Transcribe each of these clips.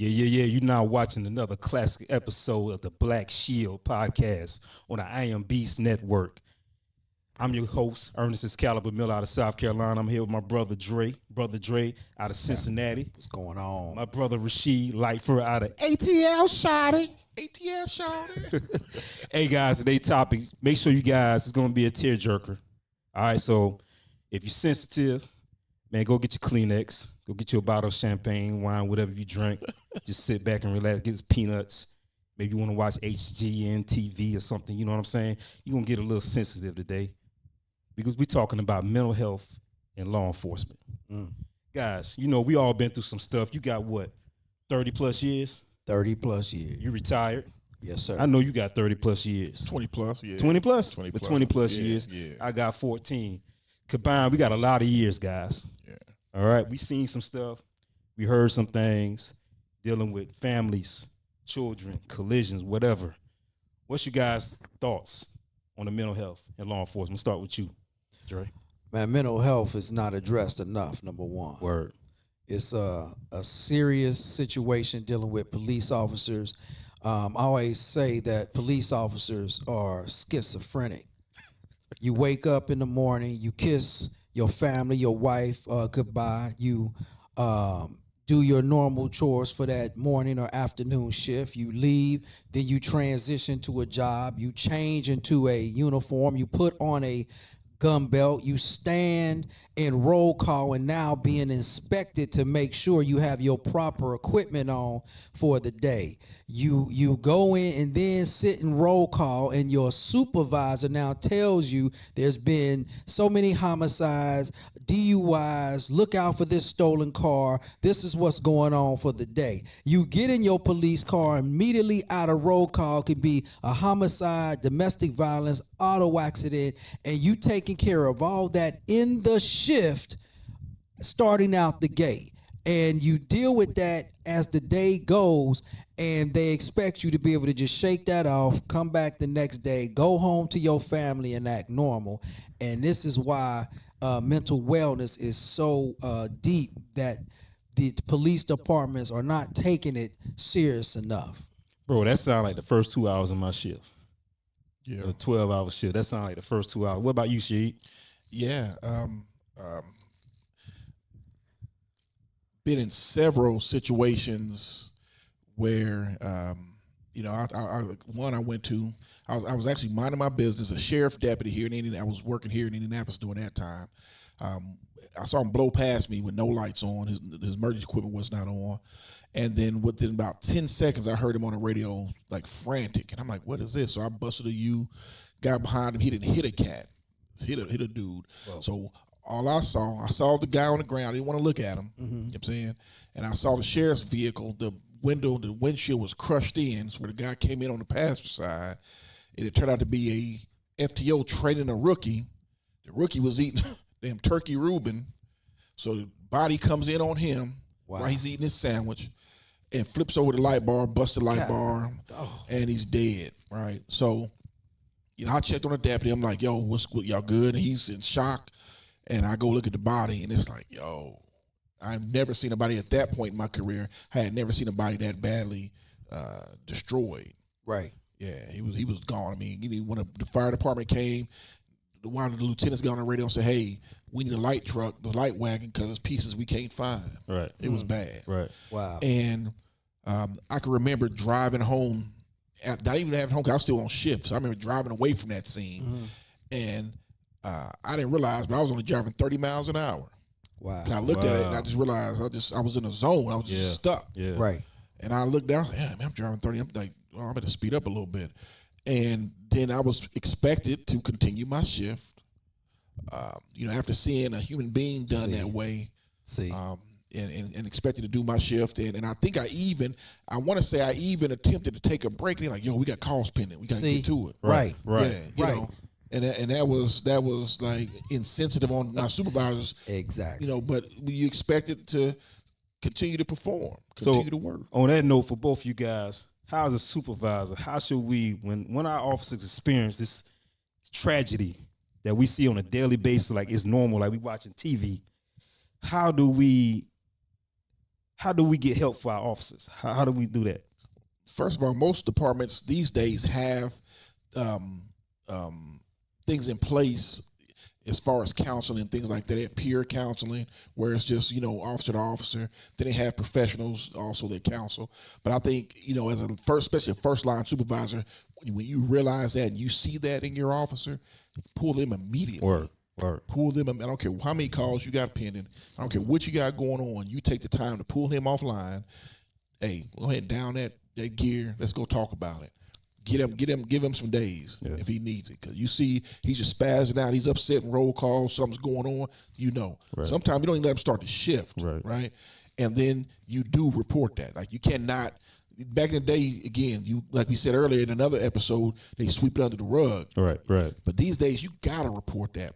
Yeah. You're now watching another classic episode of the Black Shield podcast on the I Am Beast Network. I'm your host, Ernest Excalibur Miller out of South Carolina. I'm here with my brother Dre out of Cincinnati. What's going on? My brother Rasheed Lightford out of ATL Shawty. ATL Shawty. Hey guys, today's topic, make sure you guys, it's going to be a tearjerker. All right, so if you're sensitive, man, go get your Kleenex. Go get you a bottle of champagne, wine, whatever you drink. Just sit back and relax. Get some peanuts. Maybe you want to watch HGN TV or something. You know what I'm saying? You're going to get a little sensitive today because we're talking about mental health and law enforcement. Guys, you know, we all been through some stuff. You got what, 30 plus years? 30 plus years. You retired? Yes, sir. I know you got 30 plus years. 20 plus, yeah. 20 plus? 20 With plus. 20 plus Yeah, years. yeah. I got 14. Combined, we got a lot of years, guys. Yeah. All right, we seen some stuff. We heard some things dealing with families, children, collisions, whatever. What's your guys' thoughts on the mental health and law enforcement? Start with you, Dre. Man, mental health is not addressed enough, number one. Word. It's a serious situation dealing with police officers. I always say that police officers are schizophrenic. You wake up in the morning, you kiss your family, your wife goodbye. You do your normal chores for that morning or afternoon shift. You leave, then you transition to a job. You change into a uniform. You put on a gun belt. You stand in roll call and now being inspected to make sure you have your proper equipment on for the day. You go in and then sit in roll call, and your supervisor now tells you there's been so many homicides, DUIs, look out for this stolen car. This is what's going on for the day. You get in your police car, immediately out of roll call could be a homicide, domestic violence, auto accident, and you taking care of all that in the shift starting out the gate. And you deal with that as the day goes, and they expect you to be able to just shake that off, come back the next day, go home to your family and act normal. And this is why mental wellness is so deep that the police departments are not taking it serious enough. Bro, that sounds like the first 2 hours of my shift. Yeah. A 12-hour shift. That sounds like the first 2 hours. What about you, Sheed? Yeah. Been in several situations where, I went to, I was actually minding my business, a sheriff deputy here in Indianapolis. I was working here in Indianapolis during that time. I saw him blow past me with no lights on. His emergency equipment was not on. And then within about 10 seconds, I heard him on the radio, like frantic. And I'm like, what is this? So I busted a U, got behind him. He didn't hit a cat, hit a dude. Whoa. So all I saw the guy on the ground. I didn't want to look at him. You know what I'm saying? And I saw the sheriff's vehicle. The windshield was crushed in. So where the guy came in on the passenger side, and it turned out to be a FTO training a rookie. The rookie was eating damn turkey Reuben. So the body comes in on him while he's eating his sandwich and flips over the light bar, busts the light bar, and he's dead, right? So, I checked on the deputy. I'm like, yo, what, y'all good? And he's in shock. And I go look at the body, and it's like, yo, I've never seen a body at that point in my career. I had never seen a body that badly destroyed. Right. Yeah, he was gone. I mean, when the fire department came, one of the lieutenants got on the radio and said, hey, we need a light truck, the light wagon, because there's pieces we can't find. Right. It was bad. Right. Wow. And I can remember driving home, not even having home, because I was still on shift. So I remember driving away from that scene. And I didn't realize, but I was only driving 30 miles an hour. Wow. I looked at it and I just realized I was in a zone. I was just stuck. Yeah. Right. And I looked down, yeah, man, I'm driving 30. I'm like, oh, I better speed up a little bit. And then I was expected to continue my shift. After seeing a human being done that way. And expected to do my shift. And I think I want to say I even attempted to take a break. And they're like, yo, we got calls pending. We got to get to it. Right. Yeah, you know. And that was like insensitive on my supervisors. Exactly. But you expected to continue to perform, continue to work. On that note, for both you guys, how as a supervisor, how should we, when our officers experience this tragedy that we see on a daily basis, like it's normal, like we watching TV, how do we how do we get help for our officers? How do we do that? First of all, most departments these days have things in place as far as counseling and things like that. They have peer counseling where it's just, officer to officer. Then they have professionals also that counsel. But I think, as especially a first line supervisor, when you realize that and you see that in your officer, pull them immediately. Word. Pull them. I don't care how many calls you got pending. I don't care what you got going on. You take the time to pull him offline. Hey, go ahead and down that gear. Let's go talk about it. Give him some days if he needs it. Because you see he's just spazzing out. He's upset in roll call. Something's going on. Right. Sometimes you don't even let him start the shift. Right. And then you do report that. Like you cannot. Back in the day, again, like we said earlier in another episode, they sweep it under the rug. Right. But these days, you gotta report that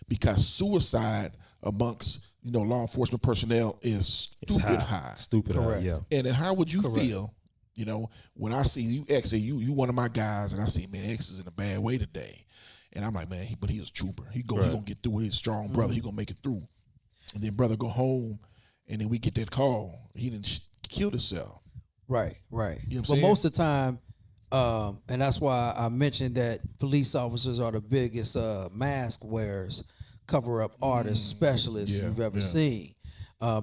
because suicide amongst law enforcement personnel is stupid high. Stupid high. Yeah. And then how would you feel? When I see you, X, say you one of my guys, and I see, man, X is in a bad way today, and I'm like, man, but he's a trooper. He gonna get through with his strong brother. He gonna make it through. And then brother go home, and then we get that call. He didn't kill himself. Right. You know what I'm But saying? most of the time, and that's why I mentioned that police officers are the biggest mask wearers, cover up artists, specialists you've ever seen.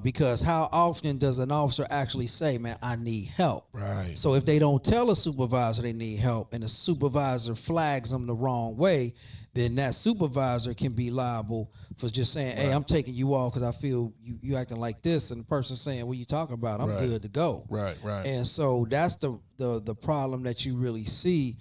Because how often does an officer actually say, man, I need help? Right. So if they don't tell a supervisor they need help and the supervisor flags them the wrong way, then that supervisor can be liable for just saying, hey, I'm taking you off because I feel you acting like this. And the person saying, what are you talking about? I'm good to go. Right. And so that's the problem that you really see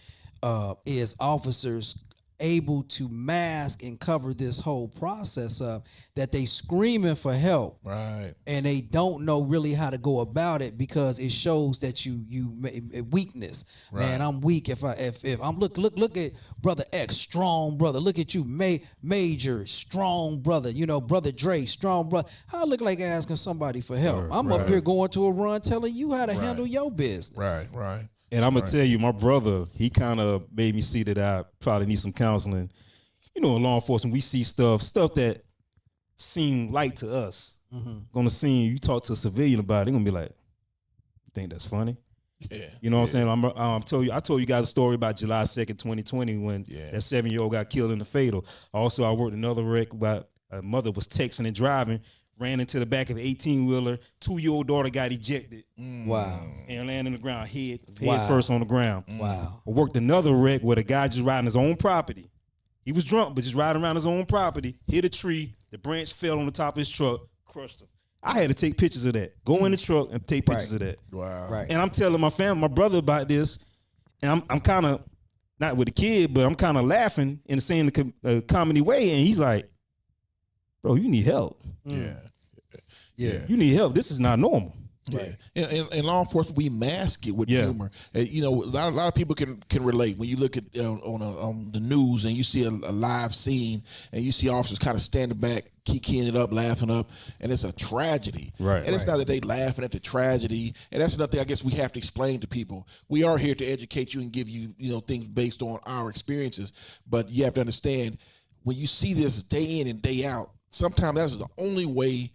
is officers able to mask and cover this whole process up, that they screaming for help, Right. and they don't know really how to go about it because it shows that you weakness. Right. Man, I'm weak if I'm look at brother X, strong brother. Look at you, Major, strong brother. Brother Dre, strong brother. I look like asking somebody for help. I'm up here going to a run telling you how to handle your business. Right. And I'm gonna tell you, my brother, he kind of made me see that I probably need some counseling. In law enforcement, we see stuff that seem light to us. Gonna see you talk to a civilian about it, they're gonna be like, "You think that's funny?" Yeah. You know what I'm saying? I told you guys a story about July 2nd, 2020, when that 7-year-old got killed in the fatal. Also, I worked another wreck about a mother was texting and driving, ran into the back of an 18-wheeler. 2-year-old daughter got ejected. Wow. And landed on the ground, head first on the ground. Wow. I worked another wreck where the guy just riding his own property. He was drunk, but just riding around his own property, hit a tree, the branch fell on the top of his truck, crushed him. I had to take pictures of that. Go in the truck and take pictures of that. Wow. Right. And I'm telling my family, my brother about this, and I'm kind of, not with the kid, but I'm kind of laughing in the same comedy way, and he's like, bro, you need help. Yeah. You need help. This is not normal. Right. In law enforcement, we mask it with humor. A lot of people can relate when you look at on the news and you see a live scene and you see officers kind of standing back, kicking it up, laughing up, and it's a tragedy. Right. And it's not that they laughing at the tragedy, and that's another thing I guess we have to explain to people. We are here to educate you and give you things based on our experiences, but you have to understand when you see this day in and day out, sometimes that's the only way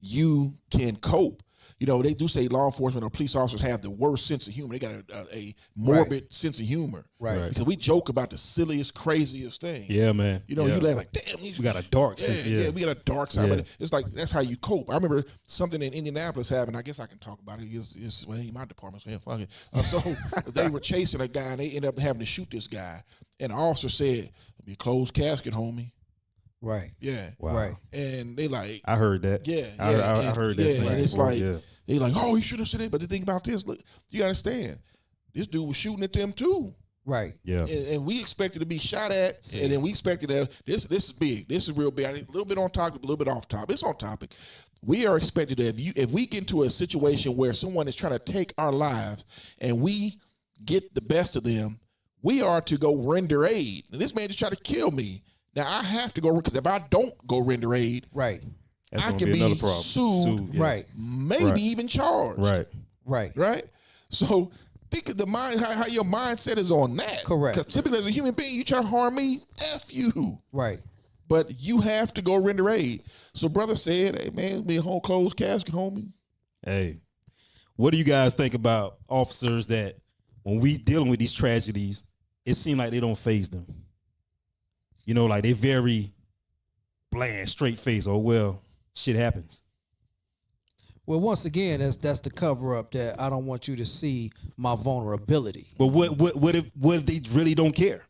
you can cope. They do say law enforcement or police officers have the worst sense of humor. They got a morbid sense of humor. Right. Because we joke about the silliest, craziest thing. Yeah, man. You laugh like, damn. We got a dark sense. Yeah, we got a dark side. Yeah. But it's like, that's how you cope. I remember something in Indianapolis happened. I guess I can talk about it. It's well, ain't my department, so yeah, fuck it. So they were chasing a guy, and they ended up having to shoot this guy. And the officer said, it'll be a closed casket, homie. Right. Yeah. Wow. Right. And they like, I heard that. yeah. I heard that. Yeah, and it's like, yeah. they like, oh, you should have said it. But the thing about this, look, you gotta understand, this dude was shooting at them too. Right. Yeah. And we expected to be shot at, and then we expected that this is big. This is real big. I need a little bit on topic, a little bit off topic. It's on topic. We are expected to, if we get into a situation where someone is trying to take our lives and we get the best of them, we are to go render aid. And this man just tried to kill me. Now I have to go, because if I don't go render aid, Right. That's I gonna can be another be problem. sued, yeah. Right. maybe Right. even charged. Right. Right. Right? So think of the mind, how your mindset is on that. Correct. Because typically as a human being, you try to harm me, F you. Right. But you have to go render aid. So brother said, hey man, be a whole closed casket, homie. Hey, What do you guys think about officers that when we dealing with these tragedies, it seems like they don't faze them? You know, like they very bland, straight face. Oh well, shit happens. Well, once again, that's the cover up that I don't want you to see my vulnerability. But what if they really don't care?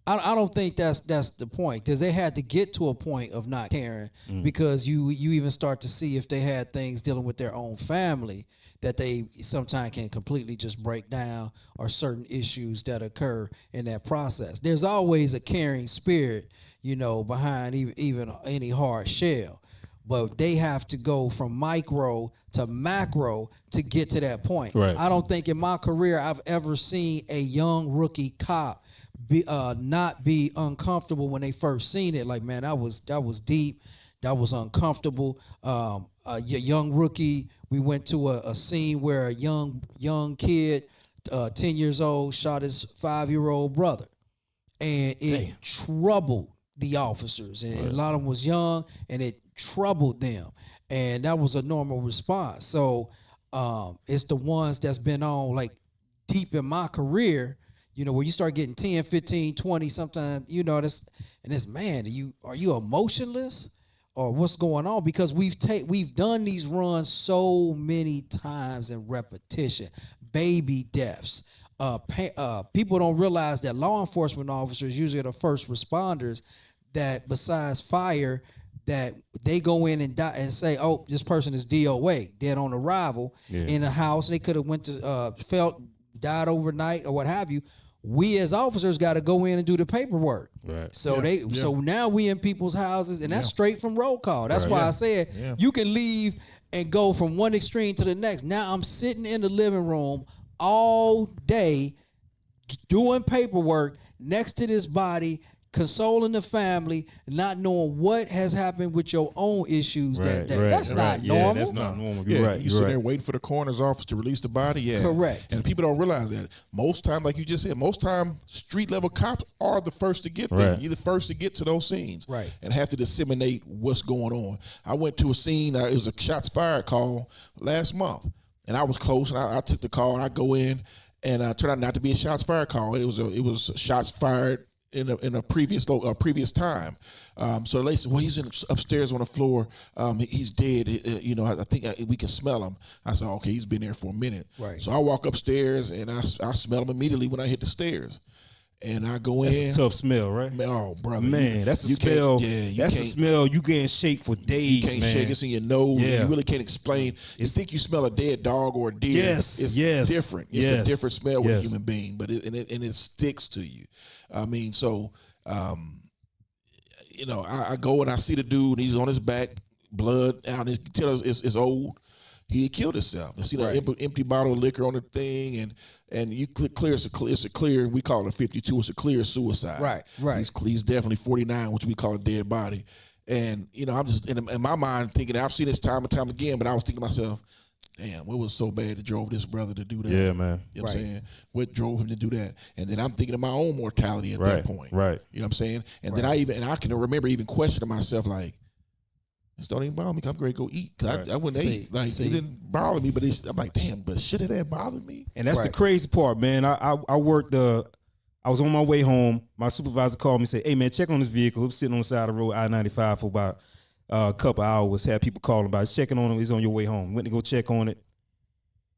I don't think that's the point, because they had to get to a point of not caring, because you even start to see if they had things dealing with their own family that they sometimes can completely just break down, or certain issues that occur in that process. There's always a caring spirit, behind even any hard shell. But they have to go from micro to macro to get to that point. Right. I don't think in my career I've ever seen a young rookie cop not be uncomfortable when they first seen it. Like, man, that was deep, that was uncomfortable. A young rookie, we went to a scene where a young kid, 10 years old, shot his 5-year-old brother, and it troubled the officers, and a lot of them was young, and it troubled them, and that was a normal response. So it's the ones that's been on like deep in my career, where you start getting 10, 15, 20 sometimes, that's, and it's, man, are you emotionless or what's going on? Because we've done these runs so many times in repetition. Baby deaths. People don't realize that law enforcement officers usually are the first responders that, besides fire, that they go in and die and say, oh, this person is DOA, dead on arrival, in a house, and they could have went to died overnight or what have you. We as officers got to go in and do the paperwork. Right. So so now we in people's houses, and that's straight from roll call. That's why I said you can leave and go from one extreme to the next. Now I'm sitting in the living room all day doing paperwork next to this body, consoling the family, not knowing what has happened with your own issues that day. That's not normal. Yeah, that's not normal. You're right. You sit there waiting for the coroner's office to release the body. Yeah, correct. And people don't realize that most time, like you just said, most time street level cops are the first to get there. You're the first to get to those scenes, and have to disseminate what's going on. I went to a scene. It was a shots fired call last month, and I was close, and I took the call, and I go in, and turned out not to be a shots fired call. It was shots fired in a previous time. So the lady said, well, he's upstairs on the floor. He's dead. I think we can smell him. I said, okay, he's been there for a minute. Right. So I walk upstairs, and I smell him immediately when I hit the stairs. And I go in. That's a tough smell, right? Oh, brother. Man, that's a smell. That's a smell you can't shake for days, you can't man. shake. It's in your nose. Yeah. You really can't explain. You think you smell a dead dog or a deer. It's different. It's a different smell with a human being, but it sticks to you. I mean, so, I go and I see the dude. He's on his back, blood out. You tell us it's old. He killed himself. You see the empty bottle of liquor on the thing, and you clear. It's a clear. We call it a 52. It's a clear suicide. Right. He's definitely 49, which we call a dead body. And I'm just in my mind thinking, I've seen this time and time again, but I was thinking to myself, damn, what was so bad that drove this brother to do that? Yeah, man. You know what I'm saying? What drove him to do that? And then I'm thinking of my own mortality at that point. Right. You know what I'm saying? And then I can remember even questioning myself, like, this don't even bother me, 'cause I'm ready to go eat. 'Cause I wouldn't eat. Like, it didn't bother me, but I'm like, damn, but should it have bothered me? And that's the crazy part, man. I worked, I was on my way home. My supervisor called me and said, hey, man, check on this vehicle. It was sitting on the side of the road, I-95, for about a couple hours. Had people calling about it. Checking on it. He's on your way home. Went to go check on it.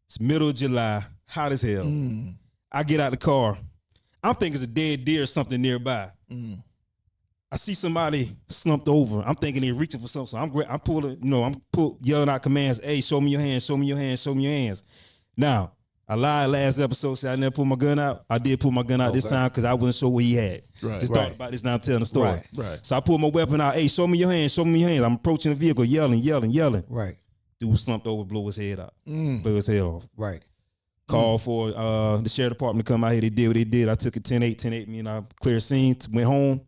It's middle of July, hot as hell. I get out the car. I'm thinking it's a dead deer or something nearby. I see somebody slumped over. I'm thinking they're reaching for something. So I'm pulling, yelling out commands. Hey, show me your hands, show me your hands, show me your hands. Now, I lied last episode, said I never pulled my gun out. I did pull my gun out this time because I wasn't sure what he had. Just thought about this now, I'm telling the story. Right. So I pulled my weapon out. Hey, show me your hands, show me your hands. I'm approaching the vehicle, yelling. Right. Dude slumped over, blew his head out. Blew his head off. Right. Called for the sheriff department to come out here. They did what they did. I took a 10-8, me and I cleared scene, went home.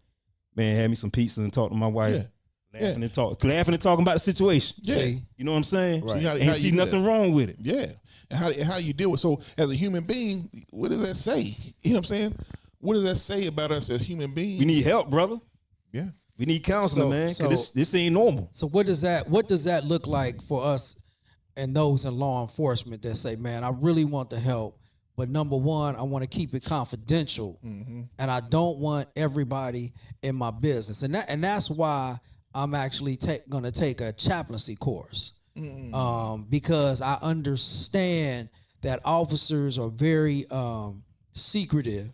Man, had me some pizza and talked to my wife. Laughing and talking about the situation. See? You know what I'm saying? Right. Ain't see nothing wrong with it. Yeah. And how do you deal with? So as a human being, what does that say? You know what I'm saying? What does that say about us as human beings? We need help, brother. Yeah. We need counseling, man. Cause this ain't normal. So what does that look like for us and those in law enforcement that say, man, I really want to help, but number one, I want to keep it confidential, and I don't want everybody in my business, and that's why I'm actually going to take a chaplaincy course, because I understand that officers are very secretive.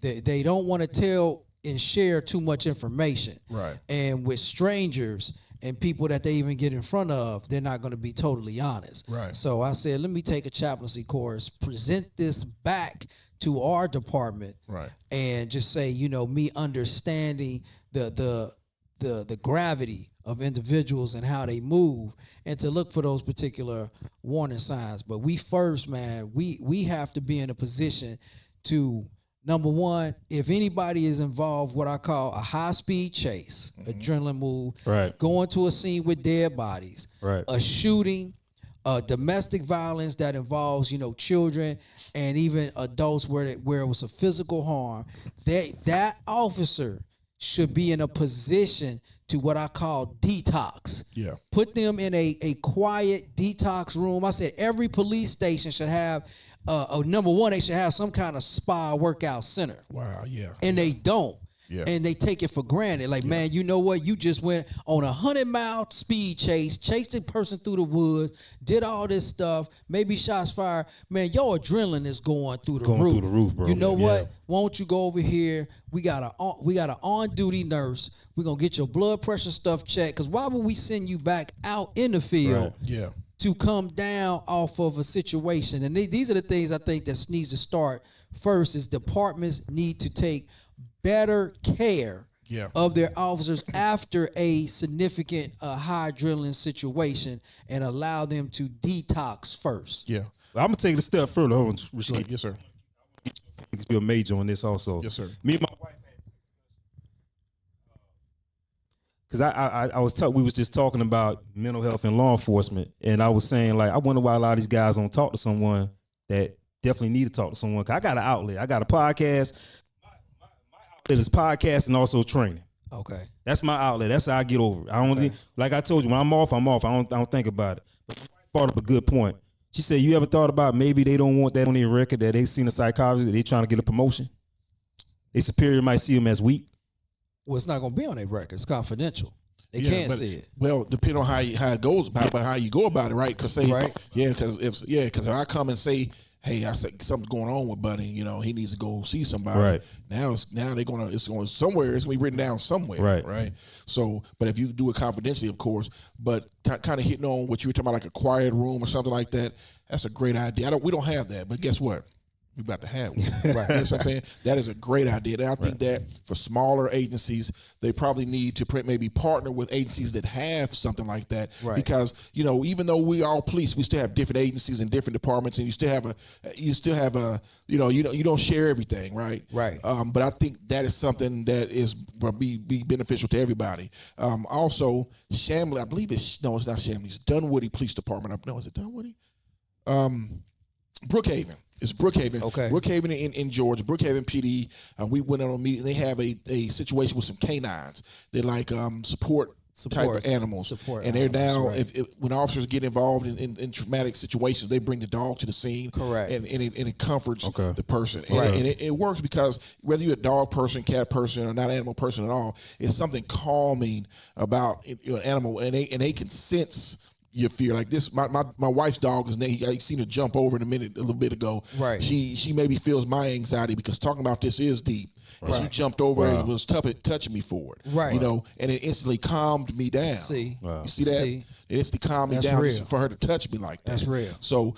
They don't want to tell and share too much information, Right. and with strangers and people that they even get in front of, they're not going to be totally honest. Right. So I said, let me take a chaplaincy course, present this back to our department, Right. and just say, me understanding the gravity of individuals and how they move, and to look for those particular warning signs. But we first, man, we have to be in a position to, number one, if anybody is involved, what I call a high-speed chase, adrenaline move, Right. going to a scene with dead bodies, Right. a shooting, domestic violence that involves, children and even adults where it was a physical harm, that officer should be in a position to what I call detox. Yeah. Put them in a quiet detox room. I said every police station should have, number one, they should have some kind of spa workout center. Wow. Yeah. And they don't. Yeah. And they take it for granted. Like, man, you know what? You just went on 100-mile speed chase, chased a person through the woods, did all this stuff, maybe shots fired. Man, your adrenaline is going through the roof. Going through the roof, bro. You know Yeah. what? Why don't you go over here? We got an on-duty nurse. We're going to get your blood pressure stuff checked. Because why would we send you back out in the field? Right. Yeah. To come down off of a situation? And these are the things I think that needs to start first. Is departments need to take better care of their officers after a significant high adrenaline situation, and allow them to detox first. Yeah. I'm gonna take it a step further. Hold on, Rasheed. Yes, sir. You're a major on this also. Yes, sir. Me and my wife had, because we was just talking about mental health and law enforcement, and I was saying, like, I wonder why a lot of these guys don't talk to someone that definitely need to talk to someone. 'Cause I got an outlet. I got a podcast. My outlet is podcast and also training. Okay. That's my outlet. That's how I get over it. I don't like I told you, when I'm off, I'm off. I don't think about it. But my wife brought up a good point. She said, you ever thought about maybe they don't want that on their record, that they seen a psychologist, they trying to get a promotion? Their superior might see them as weak. Well, it's not going to be on their record. It's confidential. They Yeah, can't but- see it. Well, depending on how it goes, about how you go about it, right? Because say, Right. because if I come and say, hey, I said something's going on with Buddy, he needs to go see somebody. Right. Now it's going somewhere. It's going to be written down somewhere. Right. Right. So, but if you do it confidentially, of course, but kind of hitting on what you were talking about, like a quiet room or something like that, that's a great idea. We don't have that, but guess what? We're about to have one. Right. You know what I'm saying? That is a great idea. And I think that for smaller agencies, they probably need to maybe partner with agencies that have something like that. Right. Because, even though we all police, we still have different agencies and different departments, and you still have a, you don't share everything, right? Right. But I think that is something that is be beneficial to everybody. Also, Shamley, I believe it's not Shamley, it's Dunwoody Police Department. No, is it Dunwoody? Brookhaven. It's Brookhaven. Okay. Brookhaven in Georgia. Brookhaven PD. We went on a meeting. They have a situation with some canines. They're like support type of animals. And they're now, right. if when officers get involved in traumatic situations, they bring the dog to the scene. Correct. And it comforts Okay. the person. And, Right. and it works because whether you're a dog person, cat person, or not an animal person at all, it's something calming about an animal, and they can sense your fear. Like this, my wife's dog is I seen her jump over a little bit ago. Right. She maybe feels my anxiety because talking about this is deep. And she Right. jumped over Wow. and was touching me for it. Right. And it instantly calmed me down. See. Wow. You see that? See. It instantly calmed me That's down real. just for her to touch me like that. That's real. So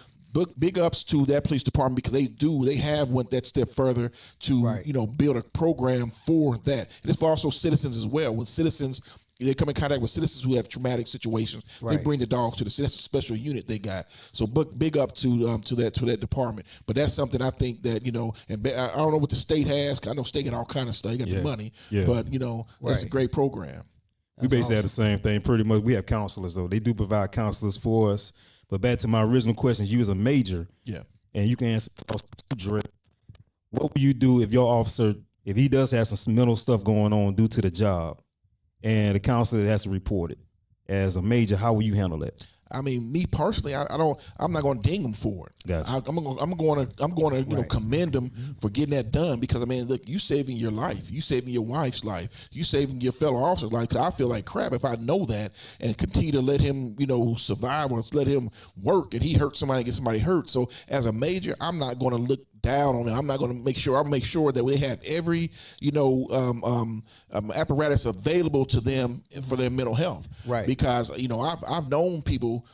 big ups to that police department because they have went that step further to Right. build a program for that. And it's for also citizens as well. When citizens they come in contact with citizens who have traumatic situations, they Right. bring the dogs to the citizen special unit they got. So big up to that department. But that's something I think that and I don't know what the state has. 'Cause I know state got all kind of stuff. You got the Yeah. money, Yeah. but that's a Right. great program. We basically have the same thing pretty much. We have counselors, though. They do provide counselors for us. But back to my original question, you was a major, Yeah. and you can answer also direct. What would you do if your officer, if he does have some mental stuff going on due to the job, and the counselor has to report it? As a major, how will you handle that? I mean, me personally, I'm not going to ding them for it. Gotcha. I'm going to commend them for getting that done, because I mean, look, you saving your life, you saving your wife's life, you saving your fellow officer's life. 'Cause I feel like crap if I know that and continue to let him, survive, or let him work and he hurt somebody and get somebody hurt. So as a major, I'm not going to look down on it. I'm not going to make sure that we have every apparatus available to them for their mental health. Right. Because I've known people,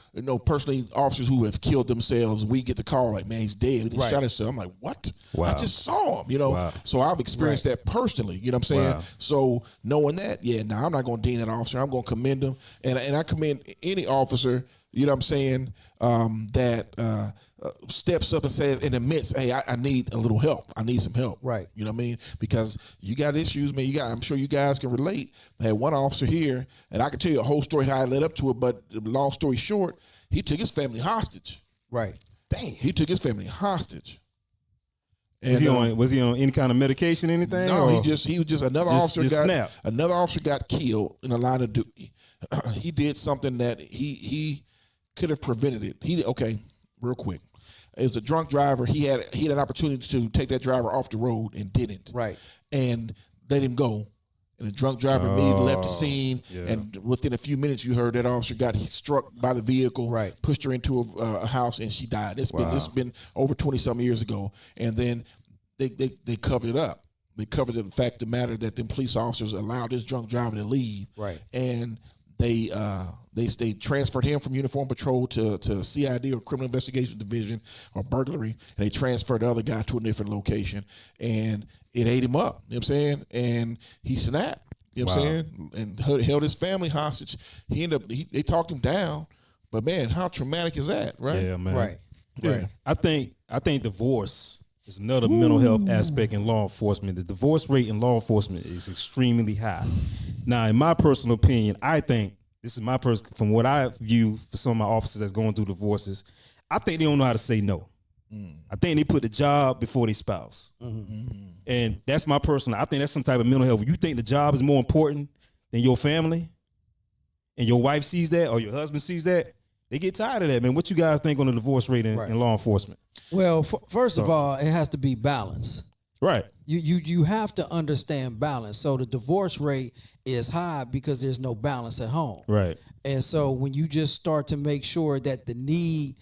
personally, officers who have killed themselves. We get the call like, man, he's dead. He shot himself. I'm like, what? Wow. I just saw him. Wow. So I've experienced that personally. You know what I'm saying? Wow. So knowing that, I'm not going to dean that officer. I'm going to commend him, and I commend any officer. You know what I'm saying? That steps up and says and admits, hey, I need a little help. I need some help. Right. You know what I mean? Because you got issues, man. I'm sure you guys can relate. I had one officer here, and I can tell you a whole story how I led up to it, but long story short, he took his family hostage. Right. Dang. He took his family hostage. And, Was he on any kind of medication, anything? No, or he was just another officer snapped? Another officer got killed in the line of duty. He did something that he could have prevented it. Okay, real quick. It was a drunk driver. He had an opportunity to take that driver off the road and didn't. Right. And let him go. And the drunk driver immediately left the scene. Yeah. And within a few minutes, you heard that officer got struck by the vehicle. Right. Pushed her into a house, and she died. It's been over 20-some years ago. And then they covered it up. They covered the fact of the matter that the police officers allowed this drunk driver to leave. Right. And they transferred him from uniform patrol to CID, or criminal investigation division, or burglary, and they transferred the other guy to a different location, and it ate him up. You know what I'm saying? And he snapped. You know what I'm saying? And held his family hostage. They talked him down, but man, how traumatic is that, right? Yeah, man. Right. Yeah. Right. I think divorce is another mental health aspect in law enforcement. The divorce rate in law enforcement is extremely high. Now, in my personal opinion, I think this is from what I view for some of my officers that's going through divorces, I think they don't know how to say no. I think they put the job before their spouse. And that's my personal, I think that's some type of mental health. When you think the job is more important than your family, and your wife sees that or your husband sees that, they get tired of that, man. What you guys think on the divorce rate in law enforcement? Well, first of all, it has to be balanced. Right. You have to understand balance. So the divorce rate is high because there's no balance at home. Right. And so when you just start to make sure that the need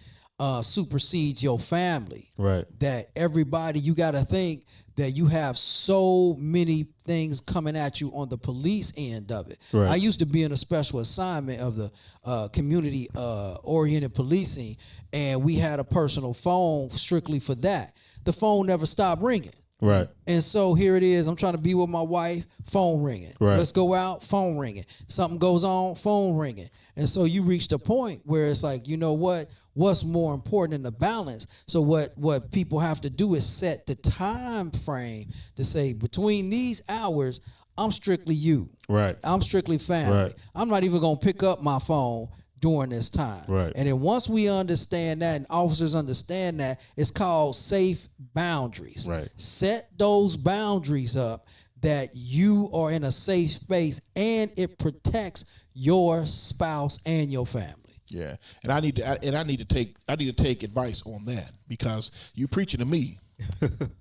supersedes your family, Right. that everybody, you got to think that you have so many things coming at you on the police end of it. Right. I used to be in a special assignment of the community oriented policing, and we had a personal phone strictly for that. The phone never stopped ringing. Right. And so here it is. I'm trying to be with my wife, phone ringing. Right. Let's go out, phone ringing. Something goes on, phone ringing. And so you reached a point where it's like, you know what? What's more important than the balance? So what people have to do is set the time frame to say, between these hours, I'm strictly you. Right. I'm strictly family. Right. I'm not even going to pick up my phone during this time. Right. And then once we understand that, and officers understand that, it's called safe boundaries. Right. Set those boundaries up that you are in a safe space and it protects your spouse and your family. Yeah, and I need to take advice on that, because you preaching to me.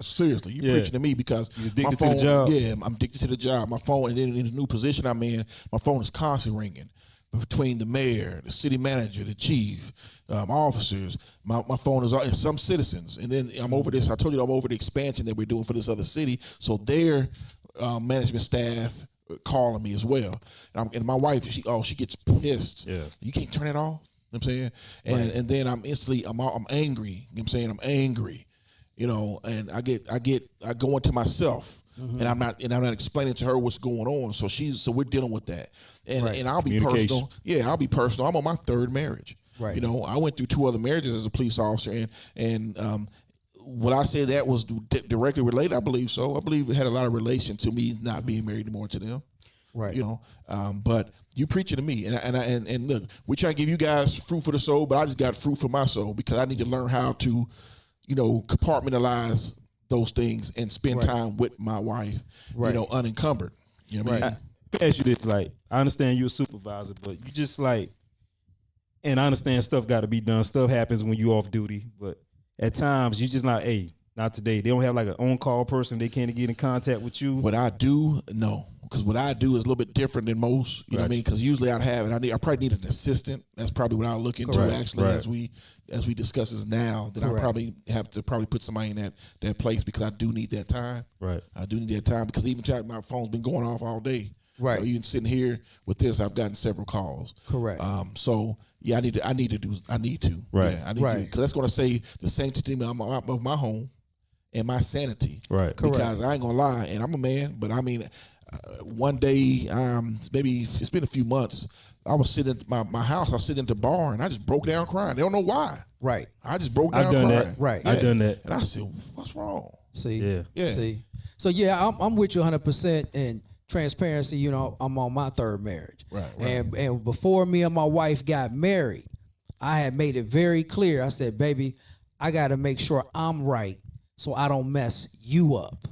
Seriously, you preaching to me, because you addicted my phone, to the job. Yeah, I'm addicted to the job. My phone, and then in the new position I'm in, my phone is constantly ringing. Between the mayor, the city manager, the chief, officers, my phone is and some citizens. And then I'm over this. I told you I'm over the expansion that we're doing for this other city. So their management staff calling me as well. And my wife, she gets pissed. Yeah. You can't turn it off. You know what I'm saying? And then I'm instantly I'm angry. You know what I'm saying? I'm angry. You know, and I go into myself. And I'm not explaining to her what's going on. So we're dealing with that. And I'll be personal. Yeah, I'll be personal. I'm on my third marriage. Right. You know, I went through 2 other marriages as a police officer, and would I say that was directly related? I believe so. I believe it had a lot of relation to me not being married anymore to them. Right. You know, but you preaching to me, and look, we try to give you guys fruit for the soul, but I just got fruit for my soul, because I need to learn how to, compartmentalize those things and spend time with my wife, unencumbered. You know what I mean? I ask you this, like, I understand you're a supervisor, but you just like, And I understand stuff got to be done. Stuff happens when you off duty, but at times you just not, hey, not today. They don't have like an on-call person. They can't get in contact with you. What I do, no. Because what I do is a little bit different than most. You know what I mean? Because usually I'd have, and I probably need an assistant. That's probably what I'll look into actually as we discuss this now. That I probably have to put somebody in that place because I do need that time. Right. I do need that time because even my phone's been going off all day. Right. Even sitting here with this, I've gotten several calls. Correct. So yeah, I need to. Right. Yeah, I need to, because that's going to say the sanctity of my home and my sanity. Right. Because I ain't gonna lie, and I'm a man, but I mean, one day, maybe it's been a few months. I was sitting at my house. I was sitting at the bar, and I just broke down crying. They don't know why. Right. I just broke down I've done crying. that. Right. Yeah. I've done that. And I said, "What's wrong?" See. Yeah. See. So yeah, I'm with you 100% in transparency. You know, I'm on my third marriage. Right. And before me and my wife got married, I had made it very clear. I said, "Baby, I got to make sure I'm right so I don't mess you up."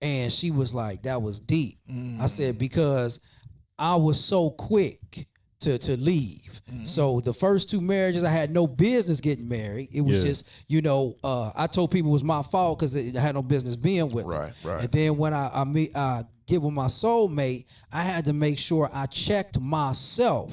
And she was like, that was deep. I said, because I was so quick to leave. So the first two marriages, I had no business getting married. It was just, I told people it was my fault because I had no business being with them. Right. And then when I get with my soulmate, I had to make sure I checked myself.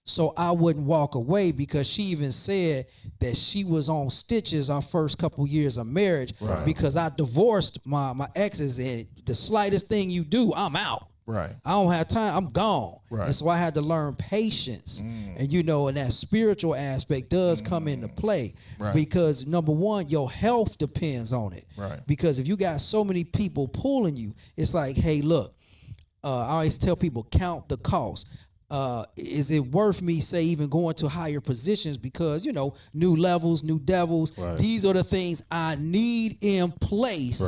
So I wouldn't walk away, because she even said that she was on stitches our first couple years of marriage because I divorced my exes, and the slightest thing you do, I'm out. Right. I don't have time. I'm gone. Right. And so I had to learn patience. And, and that spiritual aspect does come into play because, number one, your health depends on it. Right. Because if you got so many people pulling you, it's like, hey, look, I always tell people, count the cost. Is it worth me, say, even going to higher positions? Because, new levels, new devils, these are the things I need in place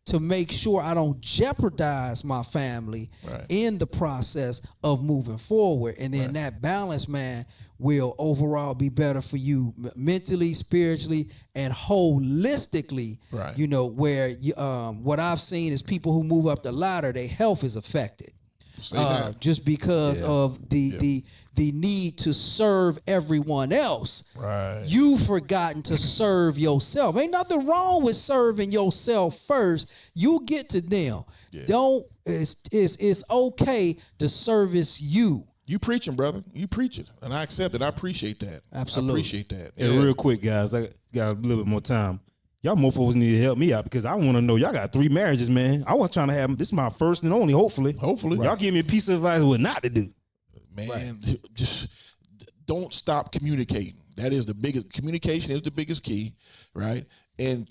to make sure I don't jeopardize my family in the process of moving forward. And then that balance, man, will overall be better for you mentally, spiritually, and holistically. Where what I've seen is people who move up the ladder, their health is affected. Just because of the need to serve everyone else. You've forgotten to serve yourself. Ain't nothing wrong with serving yourself first. You'll get to them. It's okay to service you. You preaching, brother. You preaching. And I accept it. I appreciate that. Absolutely. I appreciate that. And real quick, guys, I got a little bit more time. Y'all mofos need to help me out, because I want to know, y'all got 3 marriages, man. I was trying to have, this is my first and only, hopefully. Y'all give me a piece of advice what not to do. Man, just don't stop communicating. That is the biggest, communication is the biggest key, right? And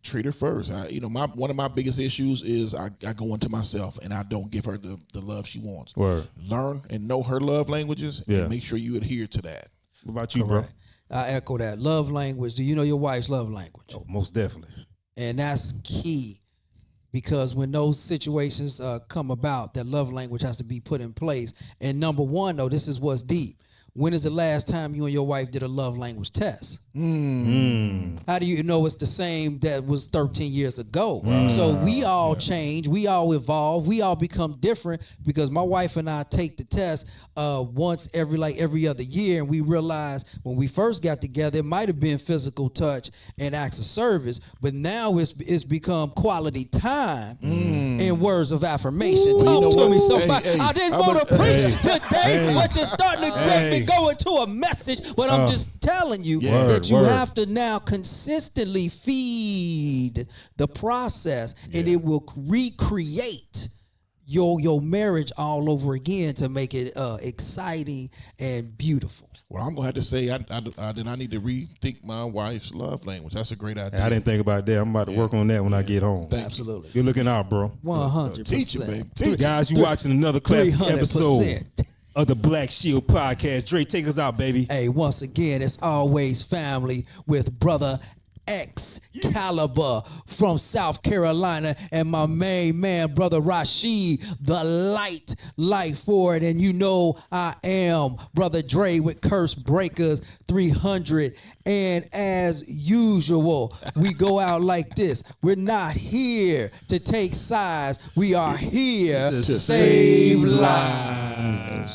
treat her first. One of my biggest issues is I go into myself and I don't give her the love she wants. Learn and know her love languages and make sure you adhere to that. What about you, bro? I echo that. Love language. Do you know your wife's love language? Oh, most definitely. And that's key, because when those situations come about, that love language has to be put in place. And number one, though, this is what's deep. When is the last time you and your wife did a love language test? How do you know it's the same that was 13 years ago? So we all change, we all evolve, we all become different, because my wife and I take the test once every other year, and we realize when we first got together, it might have been physical touch and acts of service, but now it's become quality time and words of affirmation. Talk to me, somebody. I didn't want to preach today, but you're starting to get me go into a message, but I'm just telling you that you have to now consistently feed the process, and it will recreate your marriage all over again to make it exciting and beautiful. Well, I'm gonna have to say I need to rethink my wife's love language. That's a great idea. I didn't think about that. I'm about to work on that when I get home. Absolutely. You're looking out, bro. 100%. Teach you, baby. Teach Guys, you watching another classic 300%. episode of the Black Shield Podcast. Dre, take us out, baby. Hey, once again, it's always family with brother Excalibur from South Carolina, and my main man, brother Rasheed, the Lightford, and I am brother Dre with Curse Breakers 300. And as usual, we go out like this. We're not here to take sides. We are here to save save lives.